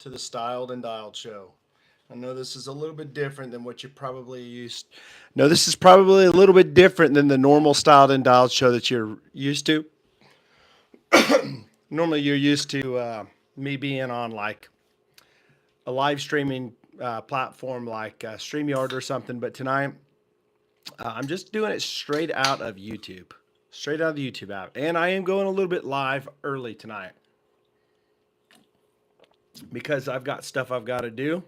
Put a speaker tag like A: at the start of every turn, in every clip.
A: to the Styled and Dialed show. I know this is a little bit different than what you're probably used. No, this is probably a little bit different than the normal Styled and Dialed show that you're used to. Normally, you're used to me being on like a live streaming platform like StreamYard or something, but tonight I'm just doing it straight out of YouTube, straight out of the YouTube app, and I am going a little bit live early tonight because I've got stuff I've got to do.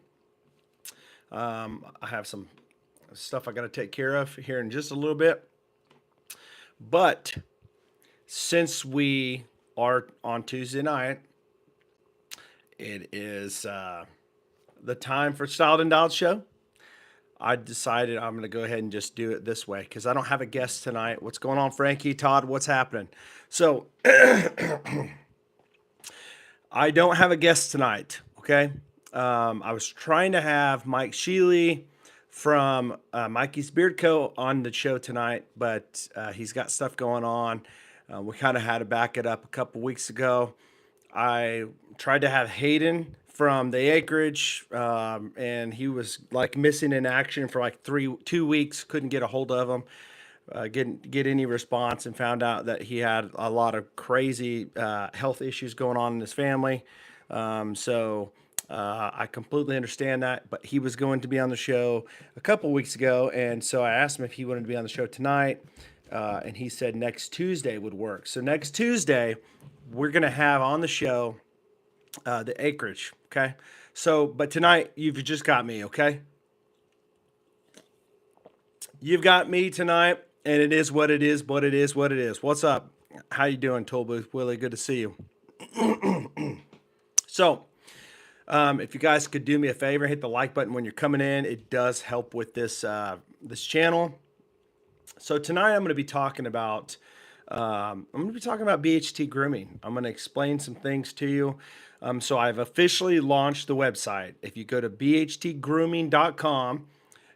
A: I have some stuff I got to take care of here in just a little bit. But since we are on Tuesday night, it is the time for Styled and Dialed show. I decided I'm going to go ahead and just do it this way because I don't have a guest tonight. What's going on, Frankie? Todd, what's happening? So I don't have a guest tonight. Okay. I was trying to have Mike Sheely from Mikey's Beard Co. on the show tonight, but he's got stuff going on. We kind of had to back it up a couple weeks ago. I tried to have Hayden from the acreage, and he was like missing in action for like 2 weeks. Couldn't get a hold of him, get any response, and found out that he had a lot of crazy health issues going on in his family. So I completely understand that, but he was going to be on the show a couple weeks ago, and so I asked him if he wanted to be on the show tonight, and he said next Tuesday would work. So next Tuesday, we're gonna have on the show the acreage. Okay. So, but tonight you've just got me. Okay. You've got me tonight, and it is what it is. But it is what it is. What's up? How you doing, Toll Booth Willie? Good to see you. So, if you guys could do me a favor, hit the like button when you're coming in. It does help with this channel. So tonight I'm going to be talking about BHT grooming. I'm going to explain some things to you. So I've officially launched the website. If you go to bhtgrooming.com,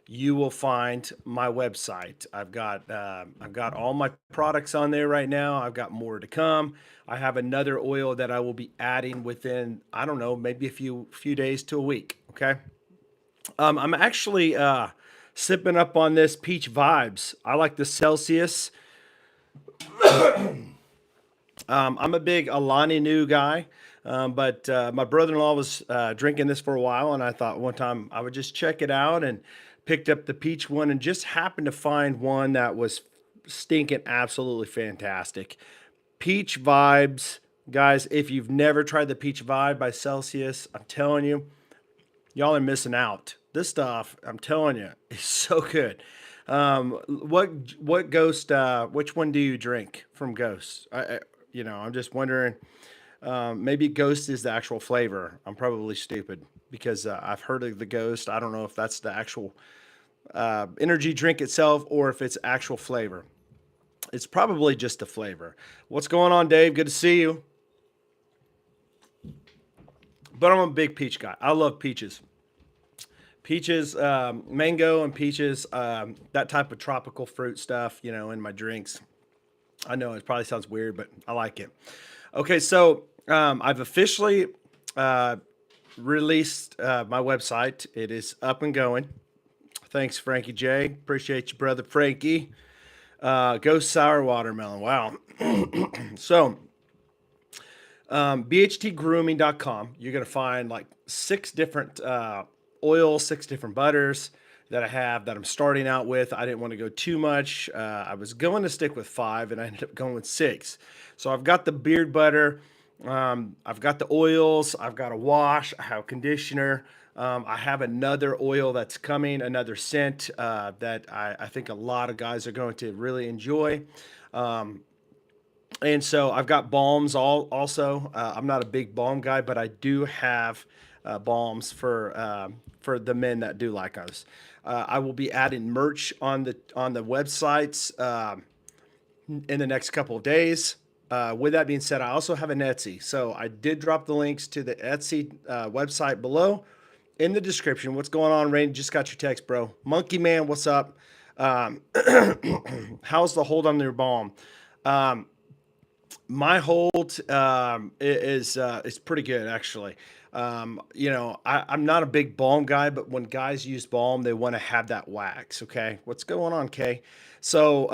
A: you will find my website. I've got all my products on there right now. I've got more to come. I have another oil that I will be adding within, I don't know, maybe a few days to a week. Okay. I'm actually sipping up on this Peach Vibes. I like the Celsius. I'm a big Alani Nu guy, but my brother-in-law was drinking this for a while, and I thought one time I would just check it out and picked up the peach one and just happened to find one that was stinking absolutely fantastic. Peach Vibes, guys, if you've never tried the Peach Vibe by Celsius, I'm telling you, y'all are missing out. This stuff, I'm telling you, is so good. What Ghost? Which one do you drink from Ghost? I'm just wondering. Maybe Ghost is the actual flavor. I'm probably stupid because I've heard of the Ghost. I don't know if that's the actual energy drink itself or if it's actual flavor. It's probably just a flavor. What's going on, Dave? Good to see you. But I'm a big peach guy. I love peaches. Peaches, mango and peaches, that type of tropical fruit stuff, in my drinks. I know it probably sounds weird, but I like it. Okay, so I've officially released my website. It is up and going. Thanks, Frankie J. Appreciate you, brother Frankie. Ghost Sour Watermelon. Wow. So, bhtgrooming.com, you're going to find like 6 different oils, 6 different butters that I have that I'm starting out with. I didn't want to go too much. I was going to stick with 5 and I ended up going with 6. So I've got the beard butter. I've got the oils. I've got a wash. I have a conditioner. I have another oil that's coming, another scent that I think a lot of guys are going to really enjoy. And so I've got balms also. I'm not a big balm guy, but I do have balms for the men that do like us. I will be adding merch on the websites in the next couple of days. With that being said, I also have an Etsy. So I did drop the links to the Etsy website below in the description. What's going on, Rain? Just got your text, bro. Monkey Man, what's up? How's the hold on your balm? My hold is pretty good actually. I'm not a big balm guy, but when guys use balm, they want to have that wax. Okay, what's going on, Kay? So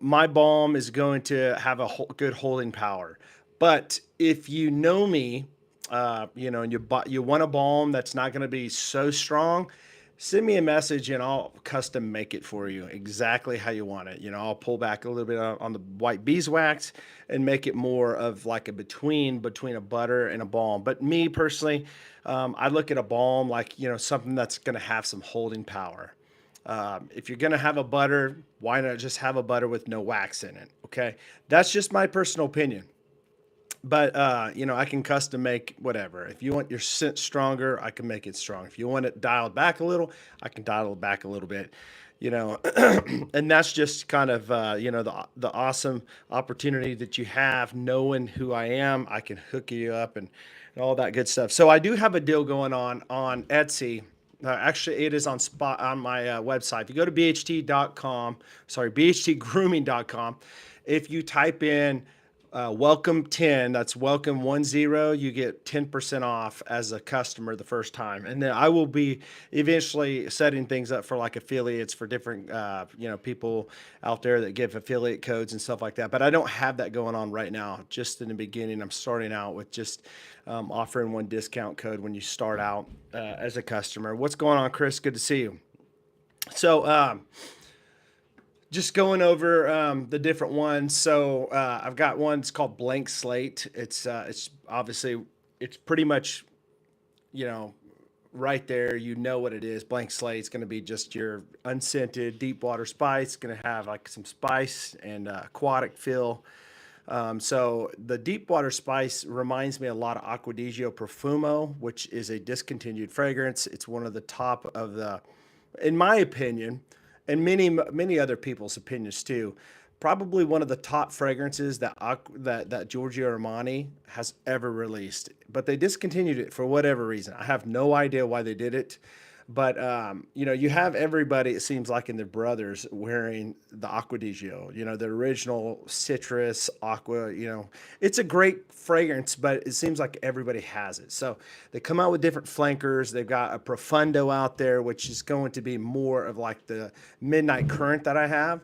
A: my balm is going to have a good holding power. But if you know me, and you want a balm that's not going to be so strong, send me a message and I'll custom make it for you exactly how you want it. I'll pull back a little bit on the white beeswax and make it more of like a between a butter and a balm. But me personally, I look at a balm like something that's going to have some holding power. If you're gonna have a butter, why not just have a butter with no wax in it? Okay, that's just my personal opinion. But I can custom make whatever. If you want your scent stronger, I can make it strong. If you want it dialed back a little, I can dial it back a little bit. You know, and that's just kind of the awesome opportunity that you have knowing who I am. I can hook you up and all that good stuff. So I do have a deal going on Etsy. Actually, it is on spot on my website. If you go to bht.com, sorry, bhtgrooming.com, if you type in welcome 10, that's welcome 10, you get 10% off as a customer the first time. And then I will be eventually setting things up for like affiliates for different people out there that give affiliate codes and stuff like that. But I don't have that going on right now. Just in the beginning, I'm starting out with just offering one discount code when you start out as a customer. What's going on, Chris? Good to see you. So just going over the different ones. So I've got one. It's called Blank Slate. It's obviously it's pretty much you know right there. You know what it is. Blank Slate. It's going to be just your unscented deep water spice. It's going to have like some spice and aquatic feel. So the deep water spice reminds me a lot of Acquadigio Profumo, which is a discontinued fragrance. It's one of the top of the, in my opinion, and many other people's opinions too. Probably one of the top fragrances that Giorgio Armani has ever released, but they discontinued it for whatever reason. I have no idea why they did it. But you have everybody, it seems like in their brothers wearing the Aqua di Gio, the original citrus aqua. It's a great fragrance, but it seems like everybody has it. So they come out with different flankers. They've got a Profundo out there, which is going to be more of like the Midnight Current that I have,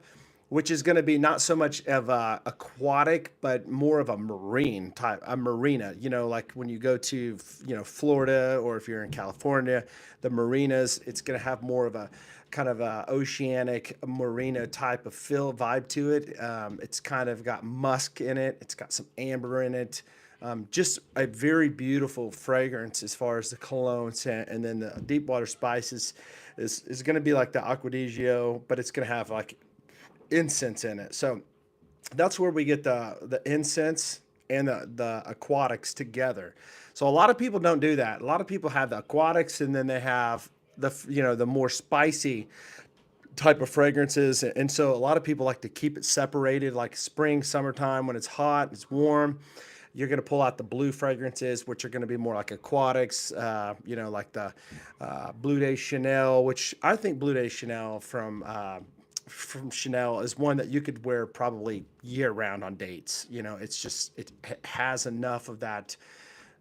A: which is going to be not so much of a aquatic, but more of a marine type, a marina. Like when you go to Florida, or if you're in California, the marinas, it's going to have more of a kind of a oceanic marina type of feel vibe to it. It's kind of got musk in it. It's got some amber in it. Just a very beautiful fragrance as far as the cologne scent, and then the deep water spices is going to be like the Acquadigio, but it's going to have like incense in it. So that's where we get the incense and the aquatics together. So a lot of people don't do that. A lot of people have the aquatics and then they have the more spicy type of fragrances. And so a lot of people like to keep it separated, like spring, summertime when it's hot, it's warm. You're going to pull out the blue fragrances, which are going to be more like aquatics, like the Blue Day Chanel, which I think Blue Day Chanel from Chanel is one that you could wear probably year round on dates. It's just, it has enough of that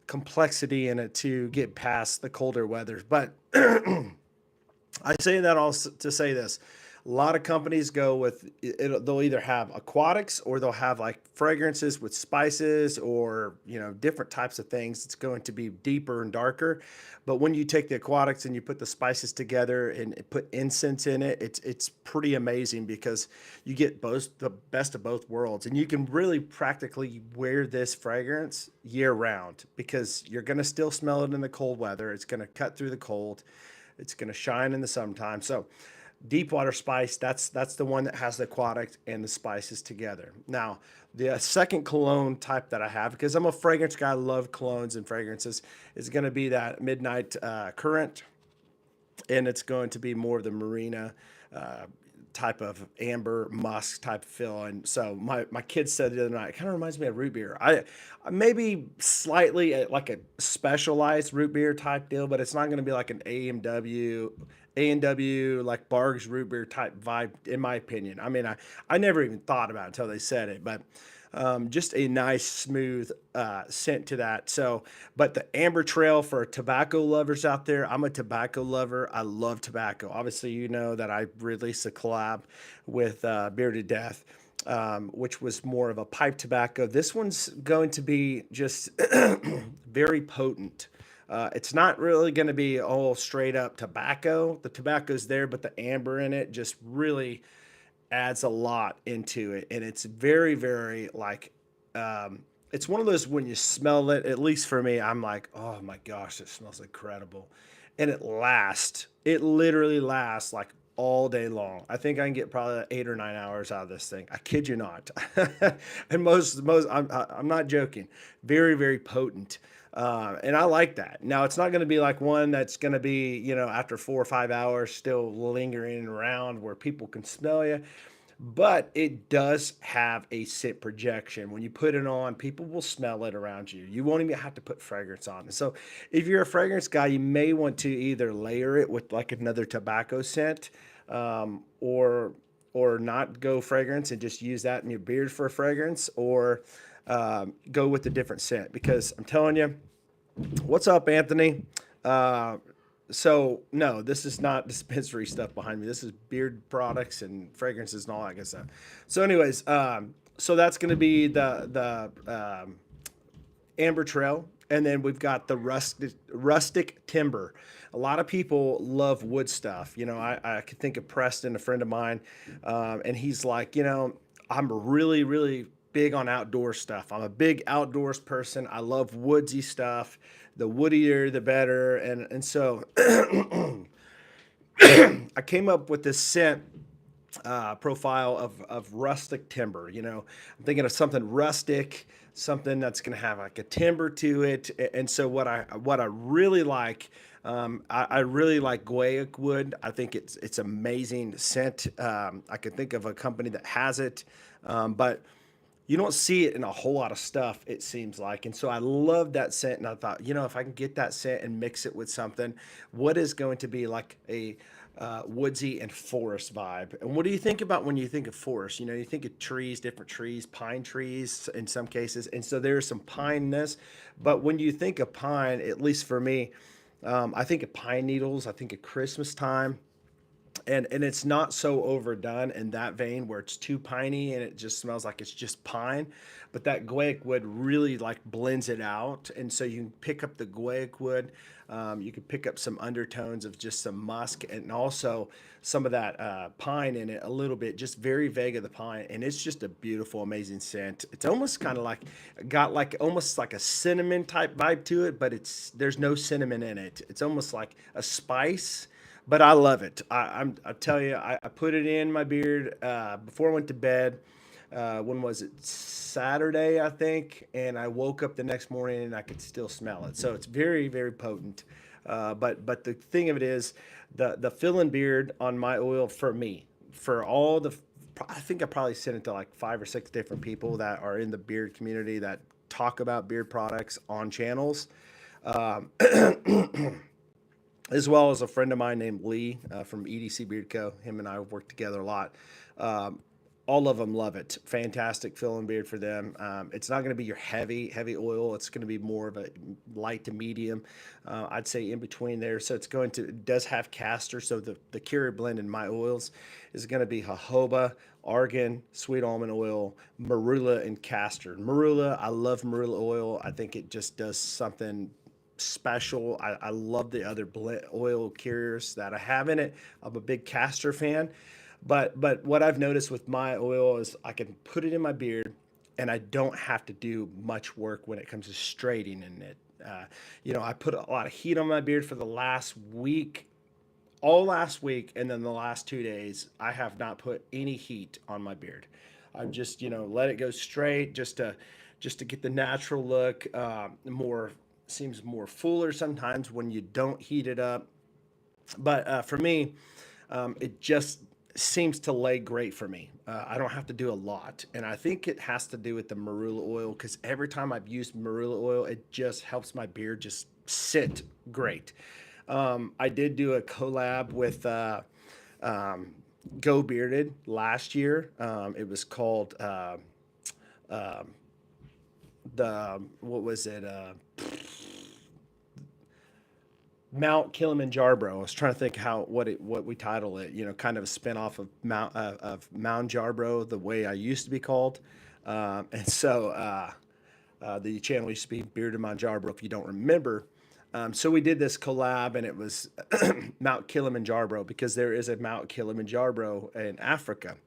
A: complexity in it to get past the colder weather. But I say that also to say this. A lot of companies go with it, they'll either have aquatics or they'll have like fragrances with spices or different types of things. It's going to be deeper and darker. But when you take the aquatics and you put the spices together and put incense in it, it's pretty amazing because you get both the best of both worlds, and you can really practically wear this fragrance year round because you're going to still smell it in the cold weather. It's going to cut through the cold. It's going to shine in the summertime. So deep water spice, that's the one that has the aquatic and the spices together. Now, the second cologne type that I have, because I'm a fragrance guy, I love colognes and fragrances, is going to be that Midnight Current, and it's going to be more of the marina uh, type of amber musk type of feel. And so my kids said the other night, it kind of reminds me of root beer. I maybe slightly like a specialized root beer type deal, but it's not going to be like an A&W like Barg's root beer type vibe, in my opinion. I mean, I never even thought about it until they said it, but Just a nice, smooth scent to that. So, but the Amber Trail for tobacco lovers out there, I'm a tobacco lover. I love tobacco. Obviously, you know that I released a collab with Bearded Death, which was more of a pipe tobacco. This one's going to be just very potent. It's not really going to be all straight up tobacco. The tobacco's there, but the amber in it just really adds a lot into it, and it's very, very like, um, it's one of those when you smell it. At least for me, I'm like, oh my gosh, it smells incredible, and it lasts. It literally lasts like all day long. I think I can get probably 8 or 9 hours out of this thing. I kid you not. And I'm not joking. Very, very potent. And I like that. Now, it's not going to be like one that's going to be, after 4 or 5 hours still lingering around where people can smell you, but it does have a scent projection. When you put it on, people will smell it around you. You won't even have to put fragrance on. So if you're a fragrance guy, you may want to either layer it with like another tobacco scent, or not go fragrance and just use that in your beard for a fragrance, or go with a different scent. Because I'm telling you, what's up, Anthony? Uh, so no, this is not dispensary stuff behind me. This is beard products and fragrances and all that good stuff. So, anyways, so that's going to be the Amber Trail, and then we've got the rustic timber. A lot of people love wood stuff. I could think of Preston, a friend of mine, and he's like, I'm really, really big on outdoor stuff. I'm a big outdoors person. I love woodsy stuff. The woodier, the better. And so I came up with this scent profile of rustic timber. I'm thinking of something rustic, something that's going to have like a timber to it. And so what I really like, I really like guaiac wood. I think it's amazing scent. I could think of a company that has it, but you don't see it in a whole lot of stuff, it seems like. And so I love that scent. And I thought, if I can get that scent and mix it with something, what is going to be like a woodsy and forest vibe? And what do you think about when you think of forest? You think of trees, different trees, pine trees in some cases. And so there's some pineness. But when you think of pine, at least for me, I think of pine needles. I think of Christmas time, and it's not so overdone in that vein where it's too piney and it just smells like it's just pine, but that guaiac wood really like blends it out. And so you can pick up the guaiac wood, you can pick up some undertones of just some musk, and also some of that pine in it a little bit, just very vague of the pine, and it's just a beautiful, amazing scent. It's almost kind of like got like almost like a cinnamon type vibe to it, but there's no cinnamon in it. It's almost like a spice, but I love it. I tell you, I put it in my beard before I went to bed. When was it? Saturday, I think. And I woke up the next morning and I could still smell it. So it's very, very potent. But the thing of it is, the fill-in beard on my oil for me, for all the, I think I probably sent it to like 5 or 6 different people that are in the beard community that talk about beard products on channels. Um, as well as a friend of mine named Lee from EDC Beard Co. Him and I have worked together a lot. Um, all of them love it. Fantastic fill-in beard for them. It's not going to be your heavy oil. It's going to be more of a light to medium. I'd say in between there. So it does have castor. So the carrier blend in my oils is going to be jojoba, argan, sweet almond oil, marula, and castor. Marula, I love marula oil. I think it just does something special. I love the other oil carriers that I have in it. I'm a big castor fan, but what I've noticed with my oil is I can put it in my beard, and I don't have to do much work when it comes to straightening it. I put a lot of heat on my beard for the last week, all last week, and then the last 2 days, I have not put any heat on my beard. I've just let it go straight, just to get the natural look. More seems more fuller sometimes when you don't heat it up, but for me, it just seems to lay great for me. I don't have to do a lot, and I think it has to do with the marula oil, because every time I've used marula oil, it just helps my beard just sit great. I did do a collab with Go Bearded last year. It was called the what was it? Mount Kilimanjaro. I was trying to think how what we title it. You know, kind of a spinoff of Mount Jarbro, the way I used to be called. The channel used to be Bearded Mount Jarbro. If you don't remember, so we did this collab, and it was Mount Kilimanjaro because there is a Mount Kilimanjaro in Africa.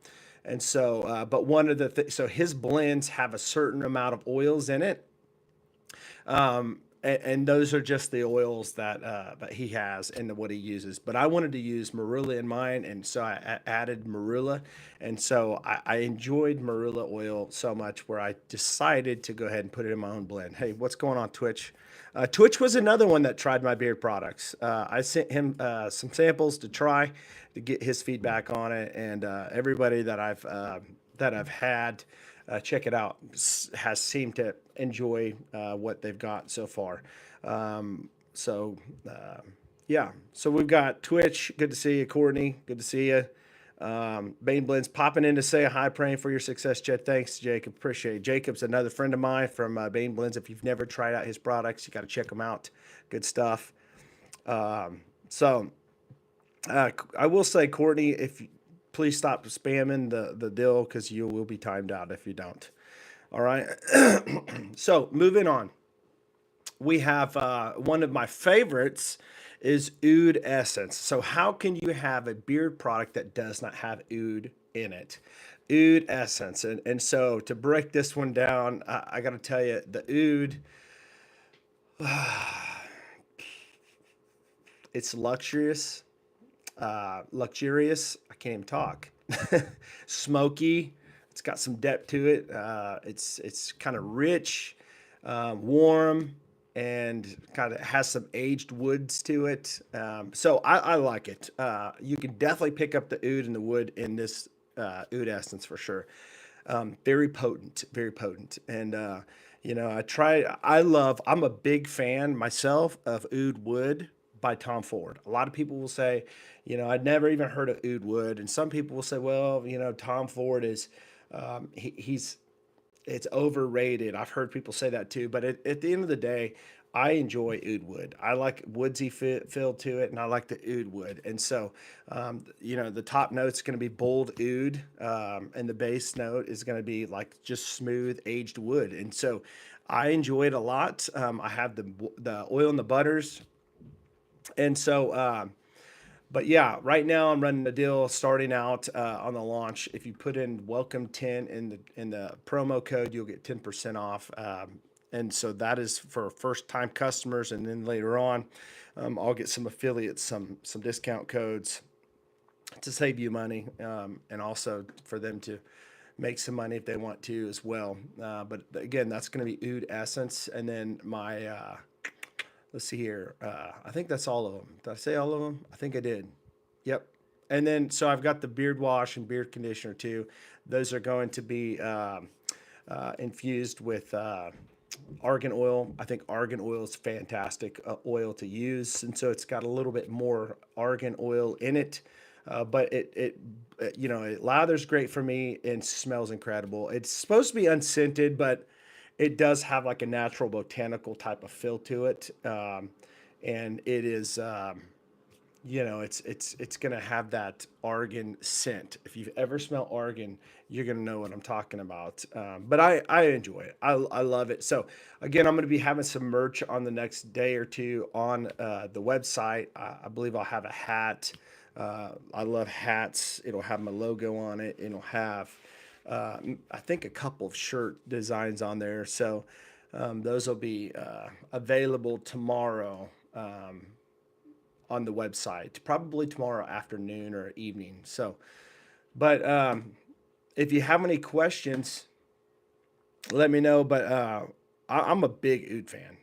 A: And so, but one of the so his blends have a certain amount of oils in it, and those are just the oils that he has and what he uses. But I wanted to use marula in mine, and so I added marula, and so I enjoyed marula oil so much where I decided to go ahead and put it in my own blend. Hey, what's going on, Twitch? Twitch was another one that tried my beard products. I sent him some samples to try to get his feedback on it, and everybody that I've had check it out has seemed to enjoy what they've got so far. Um, so yeah, so we've got Twitch. Good to see you, Courtney. Good to see you. Bane Blends popping in to say a hi, praying for your success, Chet. Thanks, Jacob. Appreciate it. Jacob's another friend of mine from Bane Blends. If you've never tried out his products, you got to check them out. Good stuff. So I will say, Courtney, if please stop spamming the deal because you will be timed out if you don't. All right. So moving on, we have one of my favorites is oud essence. So how can you have a beard product that does not have oud in it? Oud essence, and so to break this one down, I got to tell you the oud, it's luxurious. I can't even talk. Smoky. It's got some depth to it. It's kind of rich, warm, and kind of has some aged woods to it. So I like it. You can definitely pick up the oud and the wood in this oud essence for sure. Very potent, very potent. And you know, I'm a big fan myself of Oud Wood by Tom Ford. A lot of people will say, you know, I'd never even heard of Oud Wood, and some people will say, well, you know, Tom Ford is he's it's overrated. I've heard people say that too, but at the end of the day, I enjoy oud wood. I like woodsy feel to it, and I like the oud wood. And so, you know, the top note's going to be bold oud, and the base note is going to be like just smooth aged wood. And so, I enjoy it a lot. I have the oil and the butters, and so. But yeah, right now I'm running a deal starting out on the launch. If you put in welcome 10 in the promo code, you'll get 10% off. And so that is for first time customers. And then later on, I'll get some affiliates, some discount codes to save you money, and also for them to make some money if they want to as well. But again, that's going to be Oud Essence. And then my let's see here. I think that's all of them. Did I say all of them? I think I did. Yep. And then, so I've got the beard wash and beard conditioner too. Those are going to be infused with argan oil. I think argan oil is fantastic oil to use. And so it's got a little bit more argan oil in it. But you know, it lathers great for me and smells incredible. It's supposed to be unscented, but it does have like a natural botanical type of feel to it, and it is, you know, it's gonna have that argan scent. If you've ever smelled argan, you're gonna know what I'm talking about. But I enjoy it. I love it. So again, I'm gonna be having some merch on the next day or two on the website. I believe I'll have a hat. I love hats. It'll have my logo on it. It'll have I think a couple of shirt designs on there. So those will be available tomorrow on the website, probably tomorrow afternoon or evening. So, but if you have any questions, let me know. But I'm a big oud fan.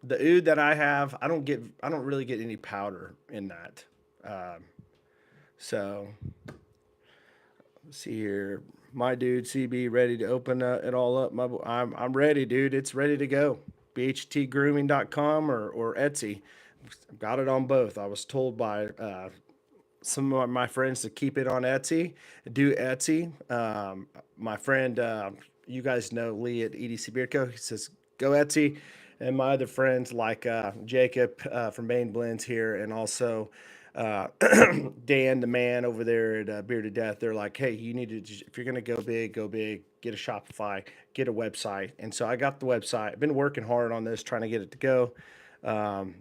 A: The oud that I have, I don't really get any powder in that. Um, so see here, my dude CB ready to open it all up. I'm ready, dude. It's ready to go. BHTgrooming.com or Etsy. Got it on both. I was told by some of my friends to keep it on Etsy. Do Etsy. My friend, you guys know Lee at EDC Beard Co. He says, go Etsy. And my other friends like Jacob from Maine Blends here, and also Dan, the man over there at Bearded Death, they're like, hey, you need to, if you're going to go big, get a Shopify, get a website. And so I got the website. I've been working hard on this, trying to get it to go. Um,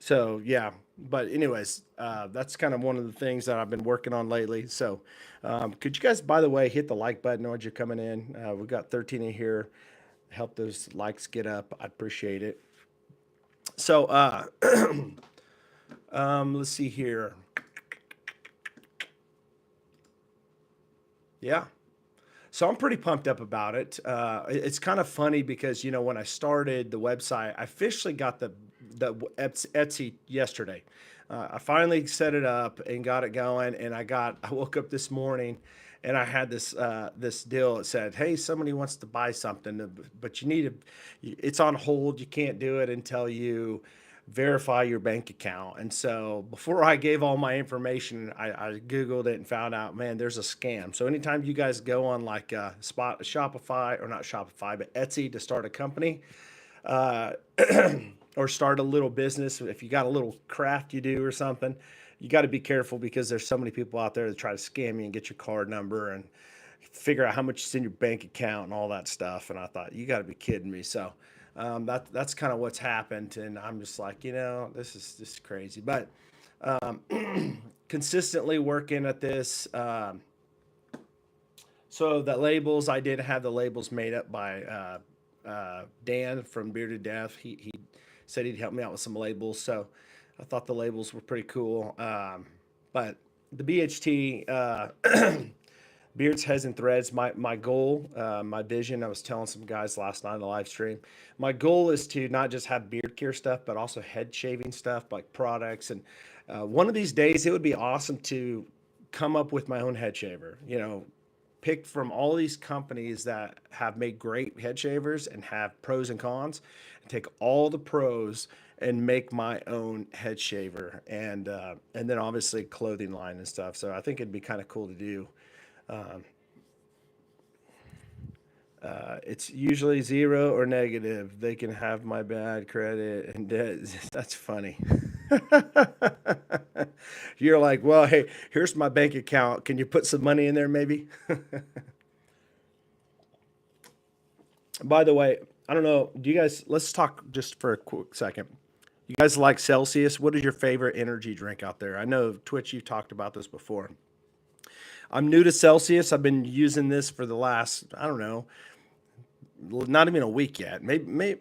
A: So yeah, but anyways, that's kind of one of the things that I've been working on lately. So could you guys, by the way, hit the like button as you're coming in? We've got 13 in here. Help those likes get up. I'd appreciate it. So let's see here. Yeah. So I'm pretty pumped up about it. It's kind of funny because when I started the website, I officially got the Etsy yesterday. I finally set it up and got it going, and I woke up this morning, and I had this deal. It said, "Hey, somebody wants to buy something, but you need to. It's on hold. You can't do it until you." Verify your bank account. And so before I gave all my information, I Googled it and found out, man, there's a scam. So anytime you guys go on like Shopify, or not Shopify, but Etsy to start a company, uh, or start a little business, if you got a little craft you do or something, you got to be careful because there's so many people out there that try to scam you and get your card number and figure out how much is in your bank account and all that stuff. And I thought, you got to be kidding me. So that's kind of what's happened. And I'm just like, this is just crazy. But consistently working at this. So the labels, I did have the labels made up by Dan from Bearded Death. He said he'd help me out with some labels. So I thought the labels were pretty cool. But the BHT, Beards, Heads, and Threads, my goal, my vision, I was telling some guys last night on the live stream, my goal is to not just have beard care stuff, but also head shaving stuff like products. And one of these days, it would be awesome to come up with my own head shaver, picked from all these companies that have made great head shavers and have pros and cons, and take all the pros and make my own head shaver, and then obviously clothing line and stuff. So I think it'd be kind of cool to do. It's usually zero or negative. They can have my bad credit and debt. That's funny. You're like, well, hey, here's my bank account. Can you put some money in there, maybe? By the way, I don't know. Do you guys, let's talk just for a quick second. You guys like Celsius? What is your favorite energy drink out there? I know Twitch, you've talked about this before. I'm new to Celsius. I've been using this for the last, I don't know, not even a week yet. Maybe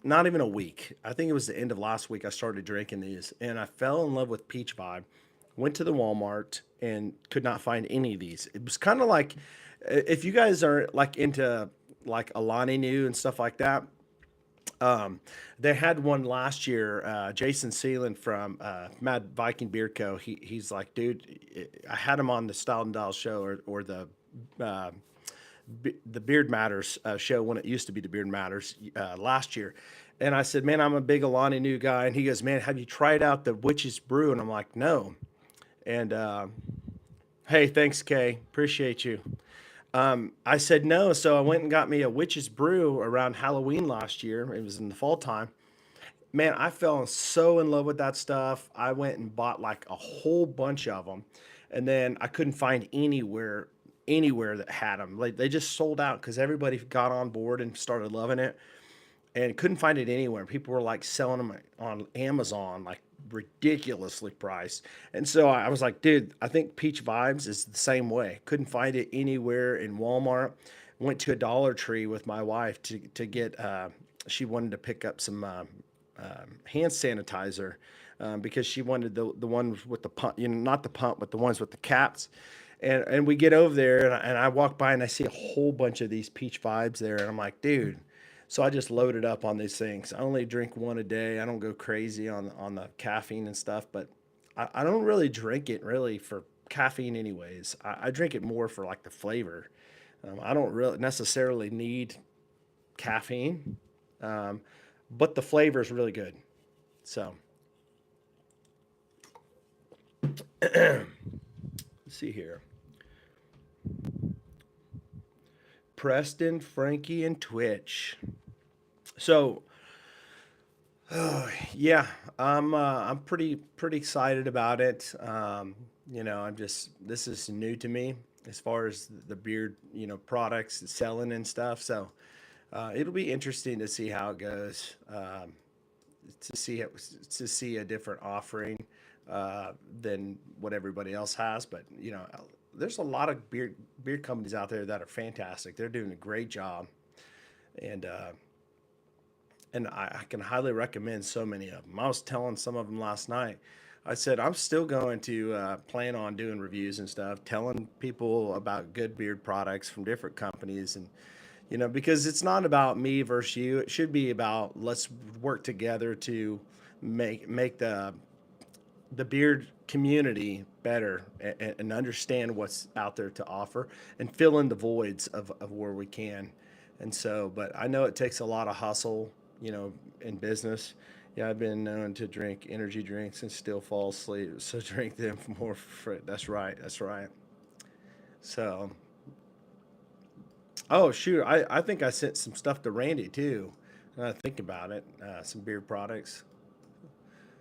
A: not even a week. I think it was the end of last week I started drinking these, and I fell in love with Peach Vibe. Went to the Walmart and could not find any of these. It was kind of like if you guys are like into like Alani New and stuff like that. Um, they had one last year. Jason Seelan from Mad Viking Beard Co. He's like, dude, I had him on the Style and Dial show, or uh, the Beard Matters show when it used to be the Beard Matters last year. And I said, man, I'm a big Alani New guy. And he goes, man, have you tried out the Witch's Brew? And I'm like, no. And hey, thanks, Kay. Appreciate you. I said no. So I went and got me a Witch's Brew around Halloween last year. It was in the fall time. Man, I fell so in love with that stuff. I went and bought like a whole bunch of them, and then I couldn't find anywhere that had them. Like they just sold out because everybody got on board and started loving it, and couldn't find it anywhere. People were like selling them on Amazon, like ridiculously priced. And so I was like, dude, I think Peach Vibes is the same way. Couldn't find it anywhere in Walmart. Went to a Dollar Tree with my wife to get. She wanted to pick up some hand sanitizer because she wanted the ones with the pump, not the pump, but the ones with the caps. And we get over there, and I walk by and I see a whole bunch of these Peach Vibes there, and I'm like, dude. So I just loaded up on these things. I only drink one a day. I don't go crazy on the caffeine and stuff, but I don't really drink it really for caffeine anyways. I drink it more for like the flavor. I don't really necessarily need caffeine, um, but the flavor is really good. So Let's see here. Preston, Frankie, and Twitch. So, yeah, I'm pretty excited about it. I'm just this is new to me as far as the beard, products selling and stuff. So, it'll be interesting to see how it goes. To see a different offering than what everybody else has. But there's a lot of beer companies out there that are fantastic. They're doing a great job, and I can highly recommend so many of them. I was telling some of them last night. I said I'm still going to plan on doing reviews and stuff, telling people about good beard products from different companies, and because it's not about me versus you. It should be about let's work together to make the beard community better and understand what's out there to offer and fill in the voids of where we can. And so, but I know it takes a lot of hustle, in business. Yeah, I've been known to drink energy drinks and still fall asleep. So drink them for more. That's right. That's right. So, oh shoot, I think I sent some stuff to Randy too. Now that I think about it, some beard products.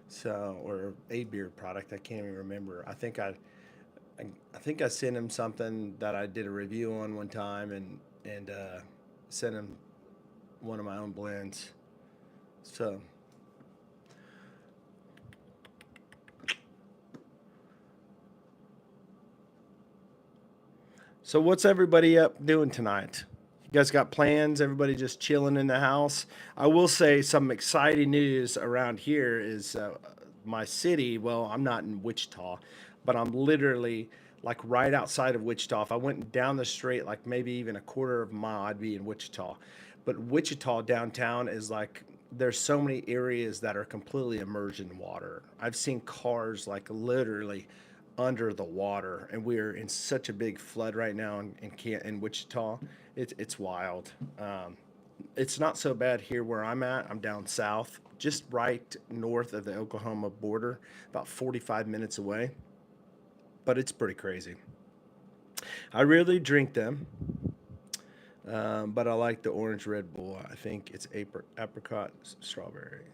A: So, or a beard product. I can't even remember. I think I sent him something that I did a review on one time, and sent him one of my own blends. So, so what's everybody up doing tonight? You guys got plans? Everybody just chilling in the house? I will say some exciting news around here is my city. Well, I'm not in Wichita, but I'm literally like right outside of Wichita. If I went down the street, like maybe even a quarter of a mile, I'd be in Wichita. But Wichita downtown is like there's so many areas that are completely immersed in water. I've seen cars like literally under the water, and we're in such a big flood right now in Wichita. It's wild. It's not so bad here where I'm at. I'm down south, just right north of the Oklahoma border, about 45 minutes away. But it's pretty crazy. I really drink them, but I like the orange Red Bull. I think it's apricot strawberry.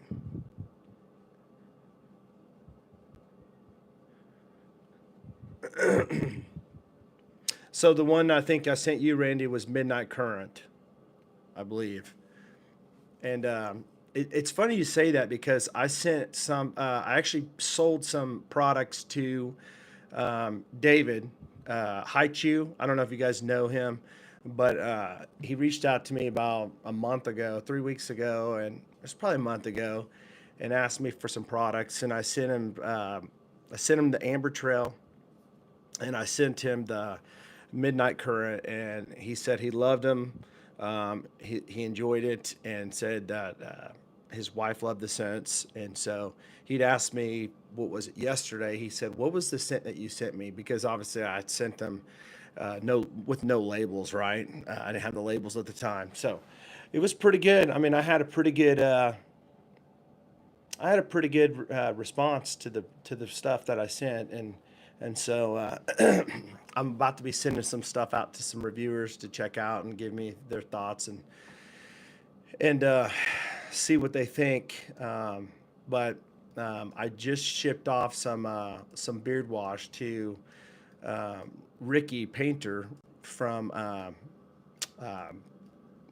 A: So the one I think I sent you, Randy, was Midnight Current, I believe. And it's funny you say that because I sent some. I actually sold some products to David Haichu. I don't know if you guys know him, but he reached out to me about a month ago, 3 weeks ago, and it's probably a month ago, and asked me for some products. And I sent him. I sent him the Amber Trail, and I sent him the Midnight Current, and he said he loved them. He enjoyed it and said that his wife loved the scents, and so he'd asked me what was it yesterday. He said, "What was the scent that you sent me?" Because obviously I sent them no with no labels, right? I didn't have the labels at the time, so it was pretty good. I mean, I had a pretty good response to the stuff that I sent, and so I'm about to be sending some stuff out to some reviewers to check out and give me their thoughts and see what they think. But I just shipped off some beard wash to Ricky Painter from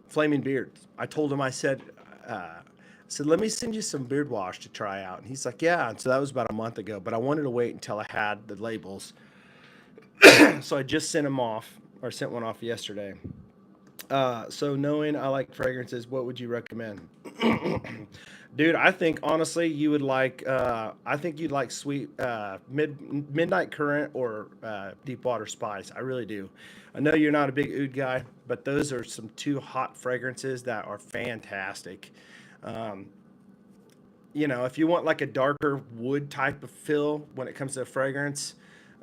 A: Flaming Beards. I told him I said let me send you some beard wash to try out, and he's like, yeah. And so that was about a month ago, but I wanted to wait until I had the labels, so I just sent them off or sent one off yesterday. So knowing I like fragrances, what would you recommend? Dude, I think honestly you would like. I think you'd like sweet midnight current or deep water spice. I really do. I know you're not a big oud guy, but those are some two hot fragrances that are fantastic. Um, if you want like a darker wood type of feel when it comes to fragrance,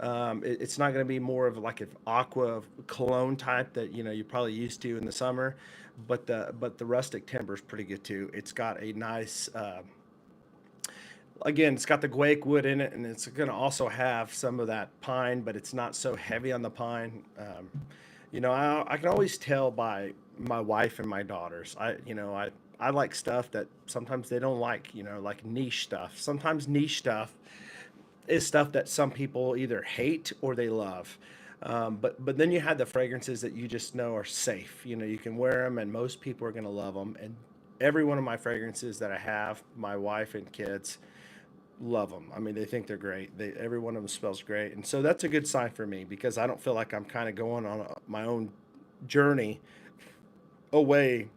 A: it's not going to be more of like an aqua cologne type that you're probably used to in the summer, but the rustic timber is pretty good too. It's got a nice again, it's got the guaiac wood in it, and it's going to also have some of that pine, but it's not so heavy on the pine. I can always tell by my wife and my daughters. I like stuff that sometimes they don't like. Like niche stuff. Sometimes niche stuff is stuff that some people either hate or they love. But then you have the fragrances that you just know are safe. You can wear them, and most people are going to love them. And every one of my fragrances that I have, my wife and kids love them. I mean, they think they're great. Every one of them smells great, and so that's a good sign for me because I don't feel like I'm kind of going on my own journey away,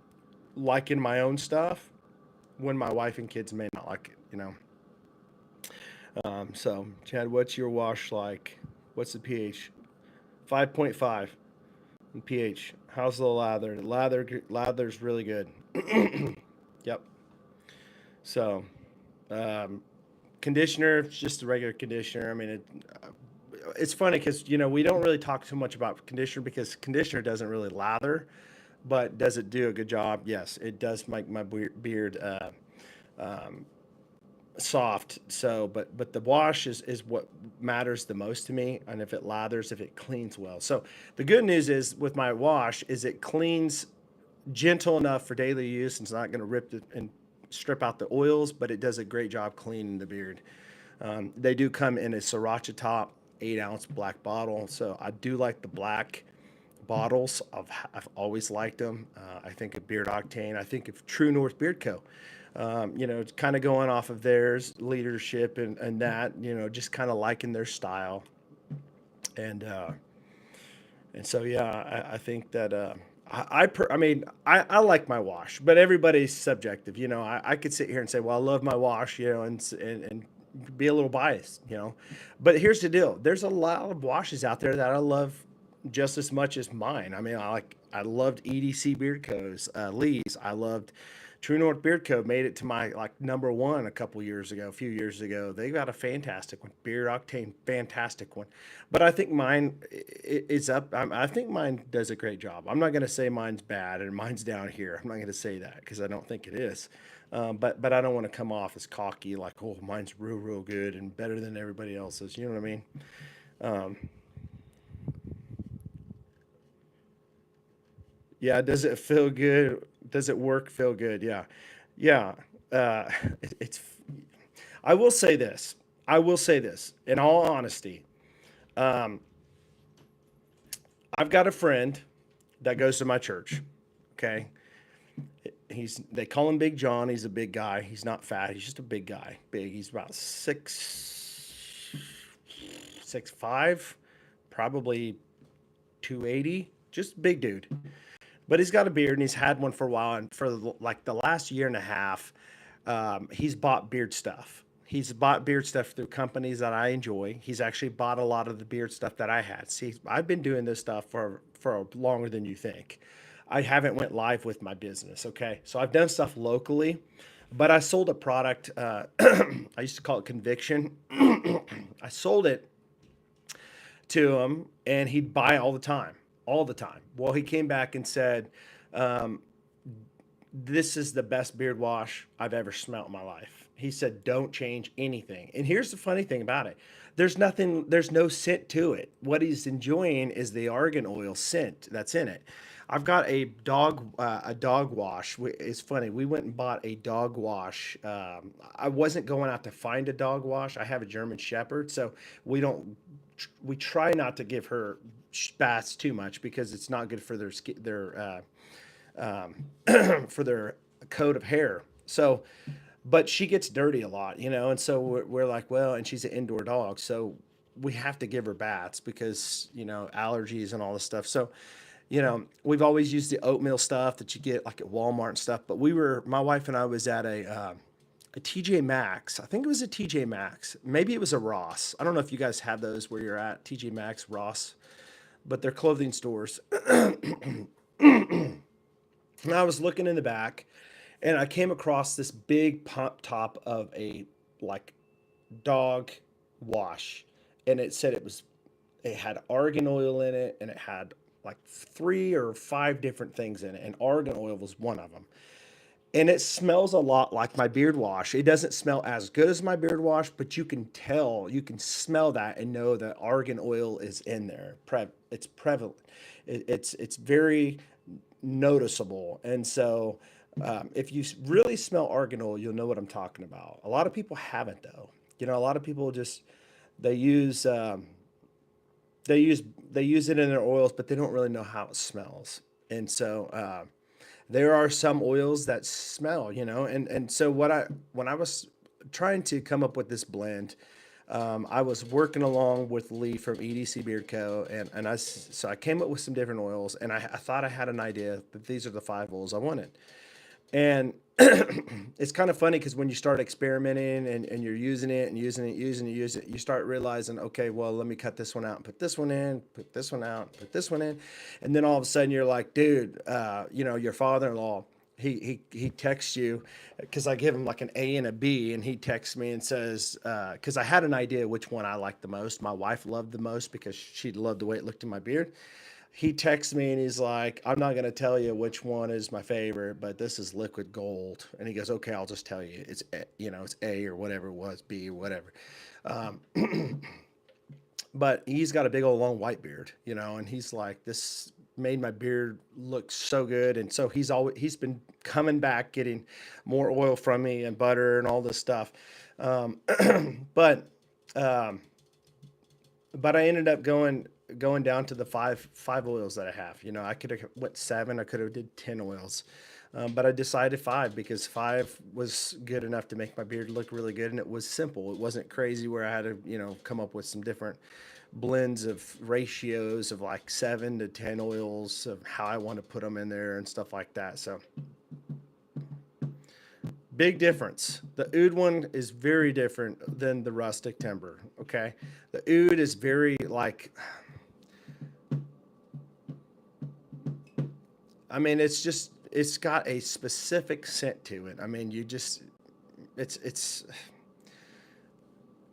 A: liking my own stuff when my wife and kids may not like it. So, Chad, what's your wash like? What's the pH? 5.5 pH. How's the lather? Lather's really good. Yep. So, um, conditioner, it's just a regular conditioner. I mean, it's funny because we don't really talk too much about conditioner because conditioner doesn't really lather, but does it do a good job? Yes, it does make my beard soft. So, but the wash is what matters the most to me, and if it lathers, if it cleans well. So the good news is with my wash is it cleans gentle enough for daily use, and it's not going to rip it and strip out the oils, but it does a great job cleaning the beard. They do come in a sriracha top 8 ounce black bottle, so I do like the black bottles. I've always liked them. I think of Beard Octane. I think of True North Beard Co. It's kind of going off of theirs leadership and that, just kind of liking their style. And so yeah, I think that I mean I like my wash, but everybody's subjective. I could sit here and say, well, I love my wash, and be a little biased, But here's the deal: there's a lot of washes out there that I love just as much as mine. I mean, I loved EDC Beard Co's, Lee's. I loved True North Beard Co. Made it to my like number one a few years ago. They got a fantastic one, Beard Octane, fantastic one. But I think mine is up. I think mine does a great job. I'm not going to say mine's bad and mine's down here. I'm not going to say that because I don't think it is. But I don't want to come off as cocky, like, oh, mine's real good and better than everybody else's. You know what I mean? Um, yeah. Does it feel good? Does it work? Feel good? Yeah, yeah. Uh, it's. I will say this. I will say this. In all honesty, um, I've got a friend that goes to my church. Okay, they call him Big John. He's a big guy. He's not fat. He's just a big guy. Big. He's about 6'5", probably 280. Just big dude. But he's got a beard and he's had one for a while. And for like the last year and a half, he's bought beard stuff. He's bought beard stuff through companies that I enjoy. He's actually bought a lot of the beard stuff that I had. See, I've been doing this stuff for longer than you think. I haven't went live with my business. Okay, so I've done stuff locally, but I sold a product. I used to call it Conviction. I sold it to him, and he'd buy all the time, all the time. Well, he came back and said, um, "This is the best beard wash I've ever smelt in my life." He said, "Don't change anything." And here's the funny thing about it: there's nothing, there's no scent to it. What he's enjoying is the argan oil scent that's in it. I've got a dog wash. It's funny. We went and bought a dog wash. I wasn't going out to find a dog wash. I have a German Shepherd, so we don't we try not to give her baths too much because it's not good for their skin, for their coat of hair. So, but she gets dirty a lot, and so we're like, well, and she's an indoor dog, so we have to give her baths because allergies and all this stuff. So, we've always used the oatmeal stuff that you get like at Walmart and stuff. But my wife and I was at a TJ Maxx. I think it was a TJ Maxx. Maybe it was a Ross. I don't know if you guys have those where you're at, TJ Maxx, Ross, but they're clothing stores. And I was looking in the back, and I came across this big pump top of a like dog wash, and it said it had argan oil in it, and it had like 3 or 5 different things in it, and argan oil was one of them. and it smells a lot like my beard wash. It doesn't smell as good as my beard wash, but you can tell, you can smell that and know that argan oil is in there. It's prevalent. It's very noticeable. And so, if you really smell argan oil, you'll know what I'm talking about. A lot of people haven't though. You know, a lot of people just they use they use they use it in their oils, but they don't really know how it smells. And so, there are some oils that smell, you know, and so what I when I was trying to come up with this blend, I was working along with Lee from EDC Beard Co. And so I came up with some different oils, and I thought I had an idea that these are the five oils I wanted. And it's kind of funny because when you start experimenting and you're using it and using it, you start realizing, okay, well, let me cut this one out and put this one in, put this one out, put this one in. And then all of a sudden you're like, dude, you know, your father-in-law, he texts you because I give him like an A and a B, and he texts me and says, because I had an idea which one I liked the most. My wife loved the most because she loved the way it looked in my beard. He texts me and he's like, I'm not going to tell you which one is my favorite, but this is liquid gold. And he goes, okay, I'll just tell you. It's, you know, it's A or whatever it was, B or whatever. Um, but he's got a big old long white beard, you know, and he's like, this made my beard look so good. And so he's been coming back, getting more oil from me and butter and all this stuff. Um, but, um, but I ended up going down to the five oils that I have. You know, I could have went seven. I could have did 10 oils, but I decided five because five was good enough to make my beard look really good, and it was simple. It wasn't crazy where I had to come up with some different blends of ratios of like 7 to 10 oils of how I want to put them in there and stuff like that. So big difference. The oud one is very different than the rustic timber. Okay, the oud is very like, I mean, it's got a specific scent to it. I mean, you just it's it's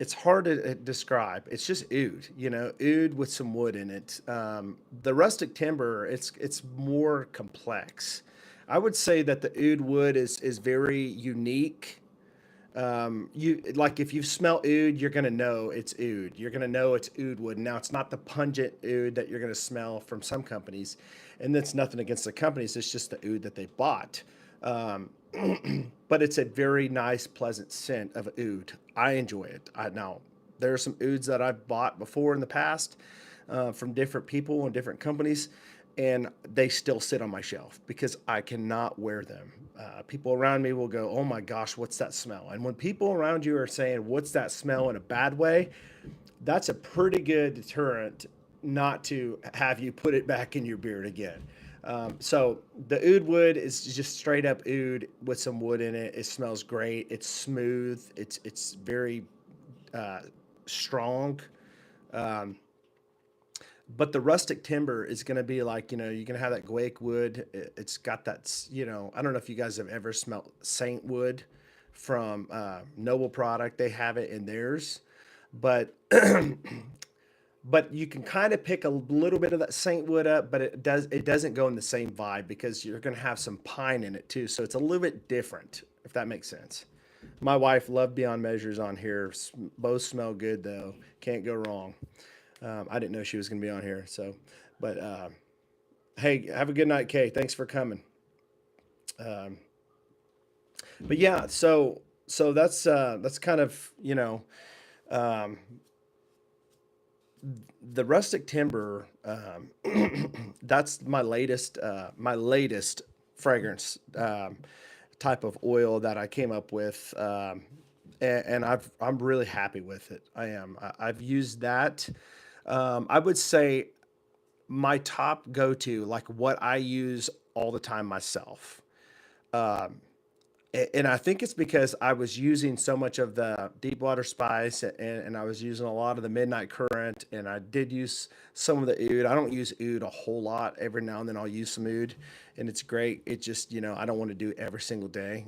A: it's hard to describe. It's just oud, you know, oud with some wood in it. The rustic timber, it's more complex. I would say that the oud wood is very unique. You like if you smell oud, you're gonna know it's oud. You're gonna know it's oud wood. Now it's not the pungent oud that you're gonna smell from some companies, and that's nothing against the companies. It's just the oud that they bought. Um, but it's a very nice, pleasant scent of oud. I enjoy it. Now there are some ouds that I've bought before in the past from different people and different companies, and they still sit on my shelf because I cannot wear them. People around me will go, "Oh my gosh, what's that smell?" And when people around you are saying, "What's that smell?" in a bad way, that's a pretty good deterrent not to have you put it back in your beard again. So the oud wood is just straight up oud with some wood in it. It smells great. It's smooth. It's very uh, strong. Um, but the rustic timber is going to be like, you're going to have that guaic wood. It's got that, I don't know if you guys have ever smelled saint wood from Noble Product. They have it in theirs, but but you can kind of pick a little bit of that saint wood up, but it doesn't go in the same vibe because you're going to have some pine in it too. So it's a little bit different, if that makes sense. My wife loved Beyond Measures on here. Both smell good though. Can't go wrong. I didn't know she was going to be on here. So, but hey, have a good night, Kay. Thanks for coming. Um, but yeah, so that's kind of um, the rustic timber. That's my latest fragrance type of oil that I came up with. And I'm really happy with it. I am. I've used that. I would say my top go to, like what I use all the time myself. Um, and I think it's because I was using so much of the deep water spice, and I was using a lot of the midnight current, and I did use some of the oud. I don't use oud a whole lot. Every now and then I'll use some oud, and it's great. It just, I don't want to do it every single day.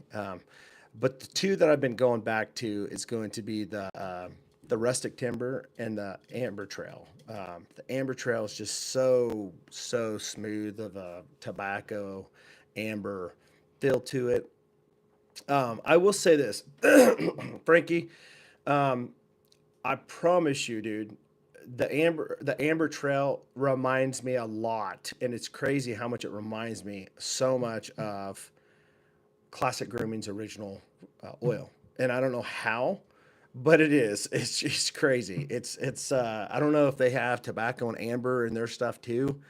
A: But the two that I've been going back to is going to be the rustic timber and the amber trail. The amber trail is just so smooth of a tobacco amber feel to it. I will say this, Frankie. Um, I promise you, dude. The Amber Trail reminds me a lot, and it's crazy how much it reminds me so much of Classic Grooming's original oil. And I don't know how, but it is. It's just crazy. It's. I don't know if they have tobacco and amber in their stuff too,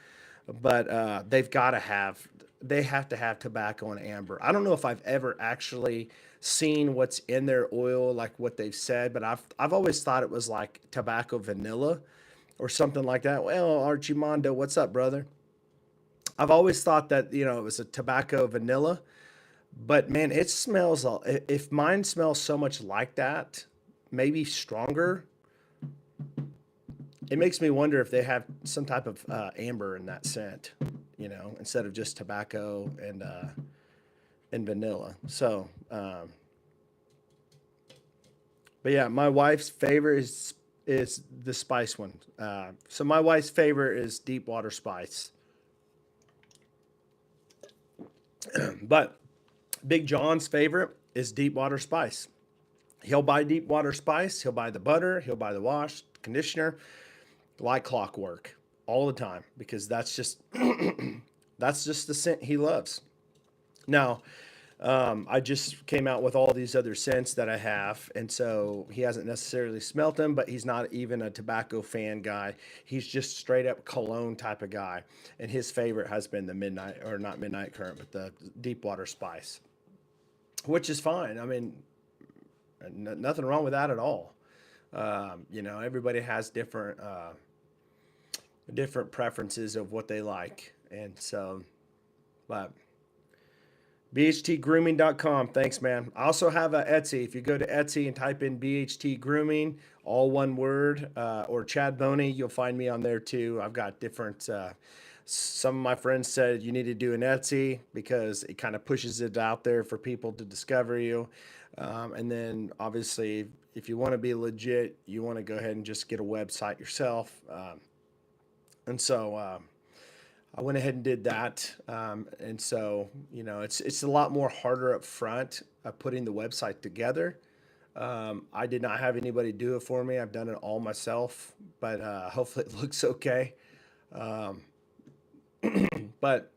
A: but they've got to have. They have to have tobacco and amber. I don't know if I've ever actually seen what's in their oil, like what they've said, but I've always thought it was like tobacco vanilla or something like that. Well, Archimondo, what's up, brother? I've always thought that it was a tobacco vanilla, but man, it smells. If mine smells so much like that, maybe stronger, it makes me wonder if they have some type of amber in that scent, instead of just tobacco and vanilla. So, but yeah, my wife's favorite is the spice one. So my wife's favorite is deep water spice, but Big John's favorite is deep water spice. He'll buy deep water spice. He'll buy the butter. He'll buy the wash, conditioner, like clockwork, all the time because that's just the scent he loves. Now, I just came out with all these other scents that I have, and so he hasn't necessarily smelt them, but he's not even a tobacco fan guy. He's just straight up cologne type of guy, and his favorite has been the midnight, or not midnight current, but the deep water spice, which is fine. I mean, nothing wrong with that at all. Everybody has different preferences of what they like, and so, but BHTgrooming.com. Thanks, man. I also have a Etsy. If you go to Etsy and type in BHT Grooming, all one word, or Chad Boney, you'll find me on there too. I've got different. Some of my friends said you need to do an Etsy because it kind of pushes it out there for people to discover you. And then obviously, if you want to be legit, you want to go ahead and just get a website yourself. And so I went ahead and did that, and so it's a lot more harder up front putting the website together. I did not have anybody do it for me. I've done it all myself, but hopefully it looks okay. Um, but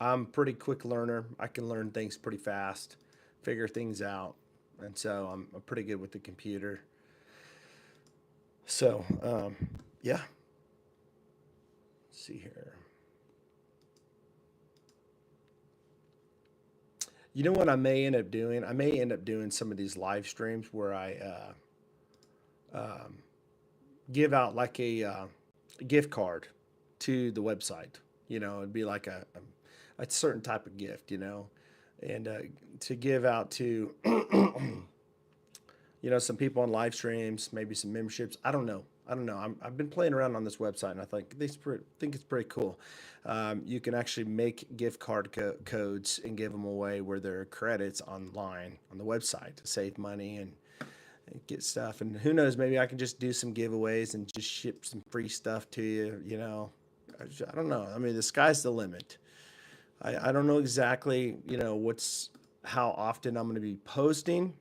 A: I'm a pretty quick learner. I can learn things pretty fast, figure things out, and so I'm pretty good with the computer. So yeah, let's see here. You know what I may end up doing? I may end up doing some of these live streams where I um, give out like a gift card to the website. It'd be like a certain type of gift, and to give out to some people on live streams, maybe some memberships. I don't know. I don't know. I've been playing around on this website, and I think it's pretty cool. You can actually make gift card codes and give them away where there are credits online on the website to save money and get stuff. And who knows? Maybe I can just do some giveaways and just ship some free stuff to you. I don't know. I mean, the sky's the limit. I don't know exactly. What's how often I'm going to be posting.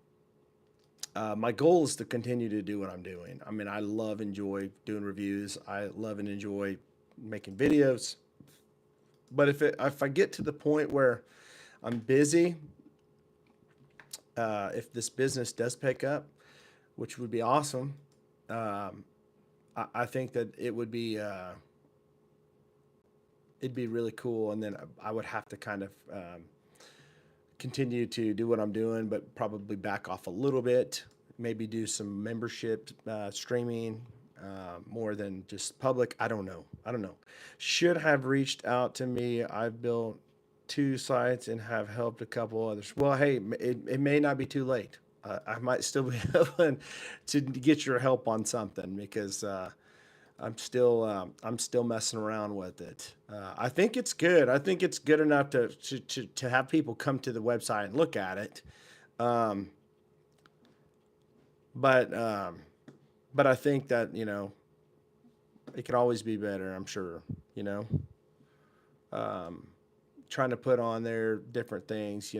A: My goal is to continue to do what I'm doing. I mean, enjoy doing reviews. I love and enjoy making videos. But if I get to the point where I'm busy, if this business does pick up, which would be awesome, um, I think that it'd be really cool. And then I would have to kind of continue to do what I'm doing, but probably back off a little bit. Maybe do some membership streaming more than just public. I don't know. I don't know. Should have reached out to me. I've built two sites and have helped a couple others. Well, hey, it may not be too late. I might still be able to get your help on something because I'm still messing around with it. I think it's good. I think it's good enough to have people come to the website and look at it. Um, but um, but I think that it could always be better. I'm sure. You know, um, Trying to put on there different things.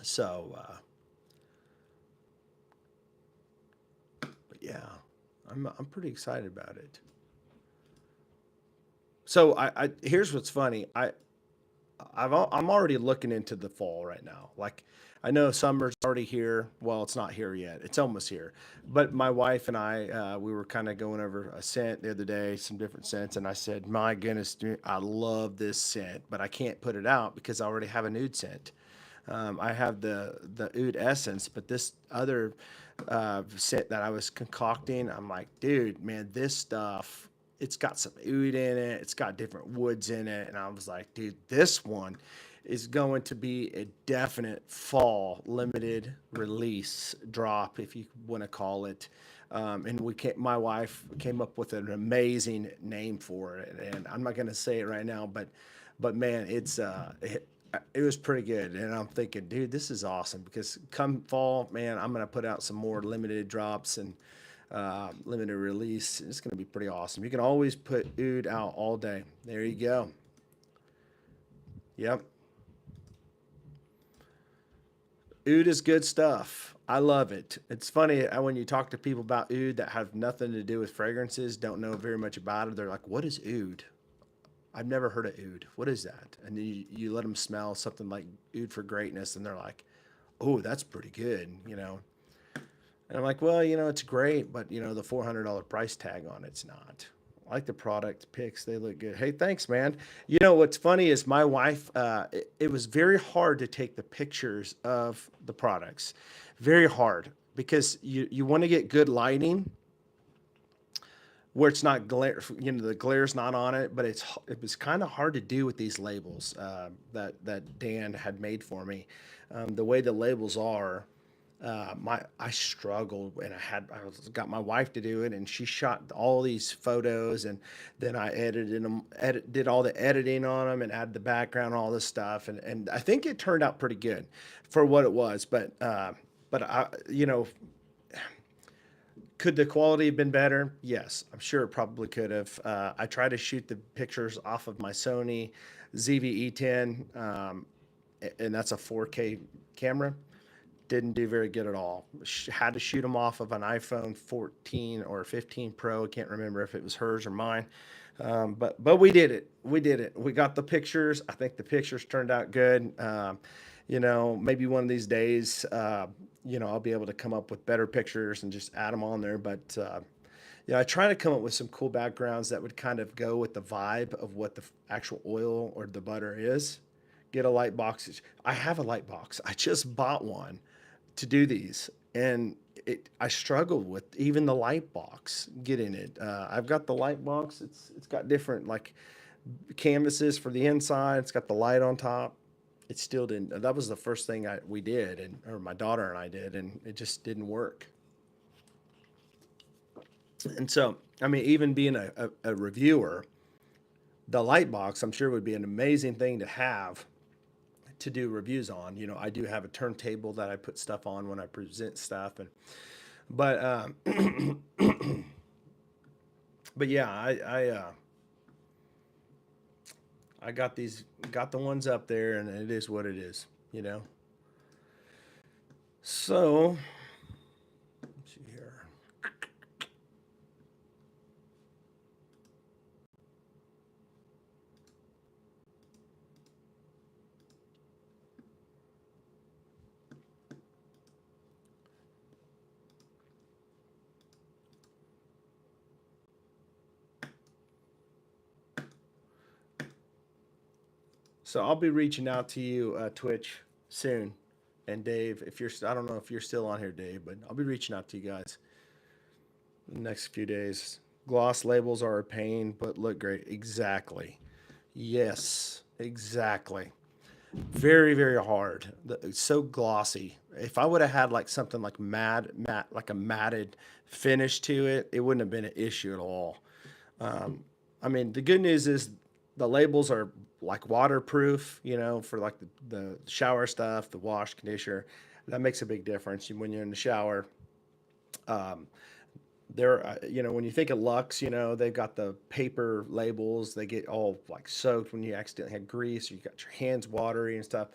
A: So, but yeah, I'm pretty excited about it. So I here's what's funny. I'm already looking into the fall right now. Like, I know summer's already here. Well, it's not here yet. It's almost here. But my wife and I, we were kind of going over a scent the other day, some different scents, and I said, "My goodness, dude, I love this scent, but I can't put it out because I already have a nude scent. I have the oud essence, but this other scent that I was concocting, I'm like, dude, man, this stuff, it's got some oud in it. It's got different woods in it. And I was like, dude, this one is going to be a definite fall limited release drop, if you want to call it. And my wife came up with an amazing name for it. And I'm not going to say it right now, but man, it was pretty good. And I'm thinking, dude, this is awesome because come fall, man, I'm going to put out some more limited drops and limited release. It's going to be pretty awesome. You can always put oud out all day. There you go. Yep. Oud is good stuff. I love it. It's funny when you talk to people about oud that have nothing to do with fragrances, don't know very much about it. They're like, what is oud? I've never heard of oud. What is that? And then you let them smell something like oud for greatness, and they're like, oh, that's pretty good, you know. And I'm like, well, it's great, but the $400 price tag on it's not. I like the product pics; they look good. Hey, thanks, man. What's funny is my wife. It was very hard to take the pictures of the products, very hard because you want to get good lighting where it's not glare. The glare's not on it, but it was kind of hard to do with these labels that Dan had made for me. The way the labels are, my I struggled, and got my wife to do it, and she shot all these photos, and then I edited them, did all the editing on them, and added the background, all this stuff, and I think it turned out pretty good for what it was. But could the quality have been better? Yes, I'm sure it probably could have. I tried to shoot the pictures off of my Sony ZV-E10, and that's a 4K camera. Didn't do very good at all. Had to shoot them off of an iPhone 14 or 15 Pro. I can't remember if it was hers or mine. But we did it. We did it. We got the pictures. I think the pictures turned out good. Maybe one of these days, I'll be able to come up with better pictures and just add them on there. But I try to come up with some cool backgrounds that would kind of go with the vibe of what the actual oil or the butter is. Get a light box. I have a light box. I just bought one to do these, and I struggled with even the light box getting it. I've got the light box. It's got different like canvases for the inside. It's got the light on top. It still didn't. That was the first thing we did, or my daughter and I did, and it just didn't work. And so, I mean, even being a reviewer, the light box I'm sure would be an amazing thing to have to do reviews on. I do have a turntable that I put stuff on when I present stuff, but but yeah, I got the ones up there, and it is what it is, you know. So let's see here. So I'll be reaching out to you, Twitch, soon. And Dave, if you're, I don't know if you're still on here, Dave, but I'll be reaching out to you guys in the next few days. Gloss labels are a pain, but look great. Exactly. Yes, exactly. Very, very hard. It's so glossy. If I would have had like something like matte, like a matted finish to it, it wouldn't have been an issue at all. Um, I mean, the good news is the labels are like waterproof, for like the shower stuff, the wash, conditioner. That makes a big difference when you're in the shower. Um, when you think of Lux, they've got the paper labels. They get all like soaked when you accidentally had grease or you got your hands watery and stuff.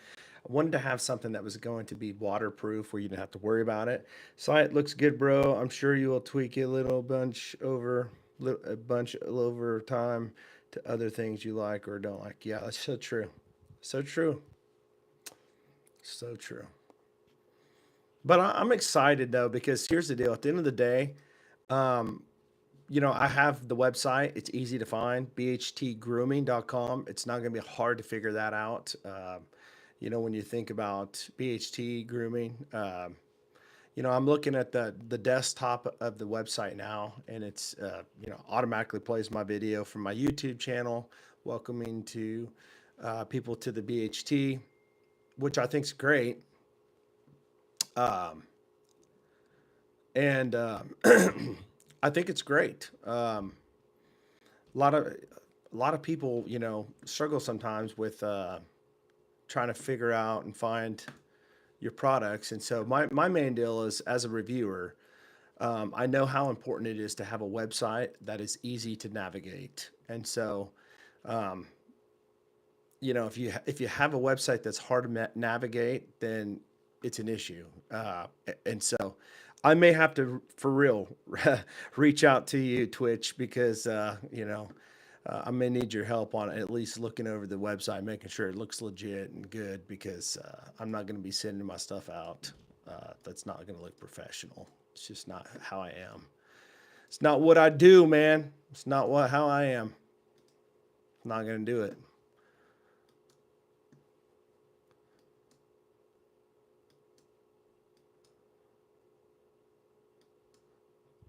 A: I wanted to have something that was going to be waterproof where you didn't have to worry about it. Site looks good, bro. I'm sure you will tweak it a little bunch over a bunch over time to other things you like or don't like. Yeah, that's so true. So true. So true. But I'm excited though because here's the deal. At the end of the day, um, I have the website. It's easy to find, bhtgrooming.com. It's not going to be hard to figure that out. When you think about BHT grooming, I'm looking at the desktop of the website now, and it's automatically plays my video from my YouTube channel, welcoming to people to the BHT, which I think is great. Um, and I think it's great. A lot of a lot of people, struggle sometimes with trying to figure out and find your products. And so my main deal is as a reviewer, I know how important it is to have a website that is easy to navigate. And so, um, if you have a website that's hard to navigate, then it's an issue. And so, I may have to, for real, reach out to you, Twitch, because I may need your help on at least looking over the website, making sure it looks legit and good, because I'm not going to be sending my stuff out. That's not going to look professional. It's just not how I am. It's not what I do, man. It's not how I am. I'm not going to do it.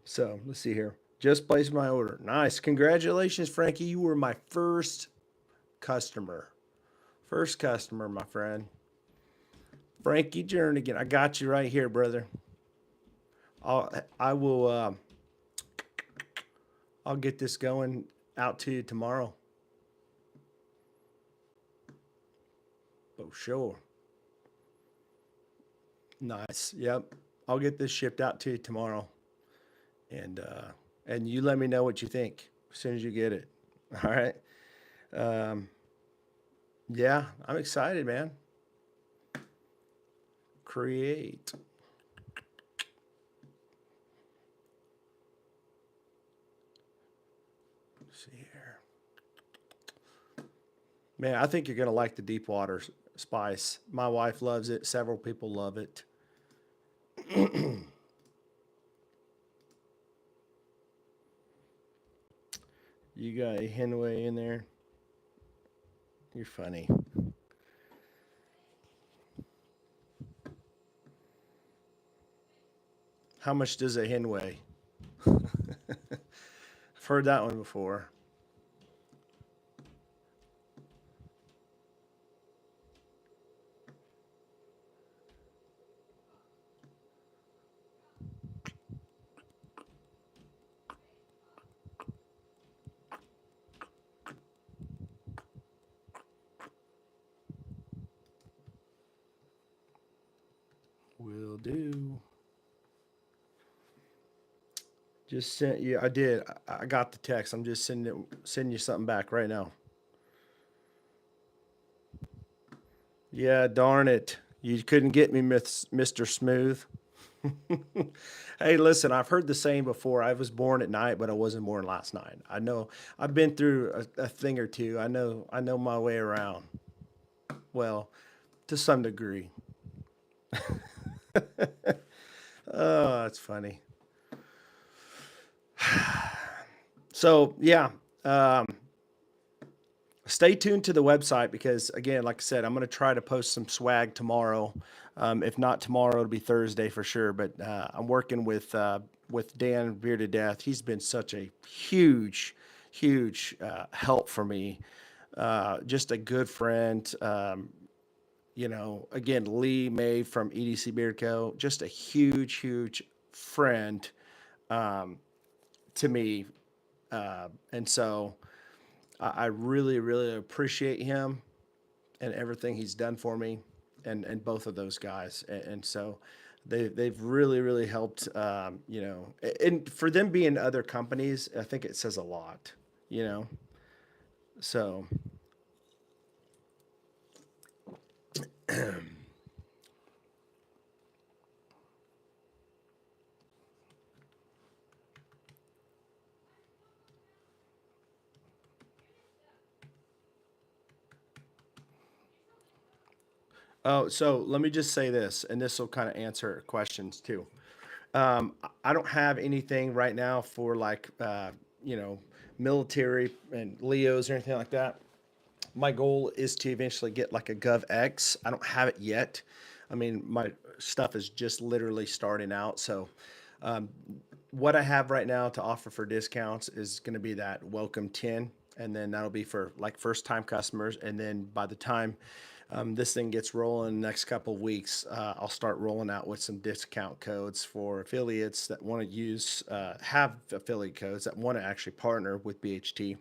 A: So let's see here. Just placed my order. Nice. Congratulations, Frankie. You were my first customer. First customer, my friend. Frankie Jernigan. I got you right here, brother. I will I'll get this going out to you tomorrow. Oh, sure. Nice. Yep. I'll get this shipped out to you tomorrow. And you let me know what you think as soon as you get it. All right. Um, yeah, I'm excited, man. Create. Let's see here. Man, I think you're gonna like the deep water spice. My wife loves it. Several people love it. You got a Henway in there. You're funny. How much does a hen weigh? I've heard that one before. Will do. Just sent you. I did. I got the text. I'm just sending you something back right now. Yeah, darn it. You couldn't get me, Mr. Smooth. Hey, listen, I've heard the saying before. I was born at night, but I wasn't born last night. I know I've been through a thing or two. I know my way around. Well, to some degree. Oh, that's funny. So yeah, um, stay tuned to the website because again, like I said, I'm going to try to post some swag tomorrow. If not tomorrow, it'll be Thursday for sure. But I'm working with Dan Beer to Death. He's been such a huge help for me. Just a good friend. Again, Lee May from EDC Beard Co. Just a huge friend to me, and so I really appreciate him and everything he's done for me, and both of those guys, and so they've really helped. And for them being other companies, I think it says a lot. You know, so Oh, so let me just say this, and this will kind of answer questions too. I don't have anything right now for like, you know, military and Leos or anything like that. My goal is to eventually get like a GovX. I don't have it yet. I mean, my stuff is just literally starting out. So, what I have right now to offer for discounts is going to be that welcome 10. And then that'll be for like first time customers. And then by the time this thing gets rolling next couple of weeks, I'll start rolling out with some discount codes for affiliates that want to use, have affiliate codes that want to actually partner with BHT.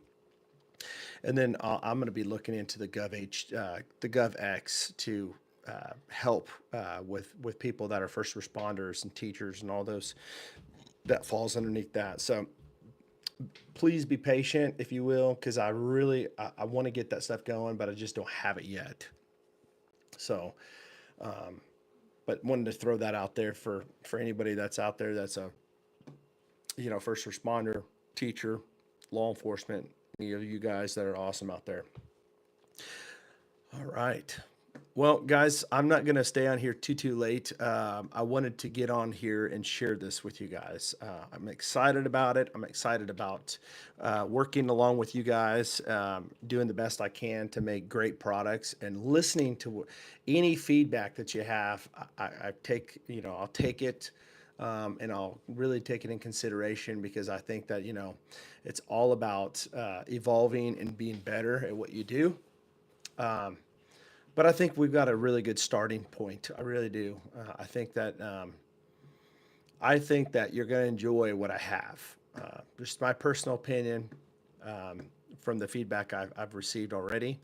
A: And then I'm going to be looking into the GovX to help with people that are first responders and teachers and all those that falls underneath that. So please be patient, if you will, because I want to get that stuff going, but I just don't have it yet. So, but wanted to throw that out there for anybody that's out there that's a first responder, teacher, law enforcement, any of you guys that are awesome out there. All right. Well, guys, I'm not going to stay on here too late. I wanted to get on here and share this with you guys. I'm excited about it. I'm excited about working along with you guys, doing the best I can to make great products and listening to any feedback that you have. I take, I'll take it. And I'll really take it in consideration because I think that, it's all about evolving and being better at what you do. But I think we've got a really good starting point. I really do. I think that you're going to enjoy what I have. Just my personal opinion um, from the feedback I've received already.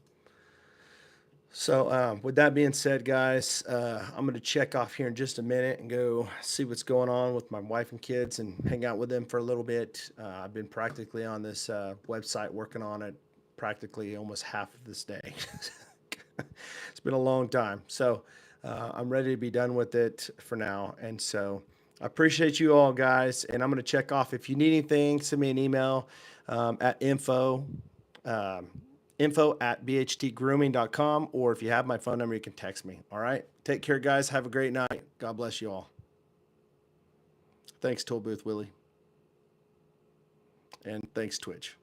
A: So, with that being said, guys, I'm going to check off here in just a minute and go see what's going on with my wife and kids and hang out with them for a little bit. I've been practically on this website working on it practically almost half of this day. It's been a long time. So, I'm ready to be done with it for now. And so, I appreciate you all, guys. And I'm going to check off. If you need anything, send me an email at um, info at bhtgrooming.com, or if you have my phone number, you can text me. All right. Take care, guys. Have a great night. God bless you all. Thanks, Toll Booth Willie. And thanks, Twitch.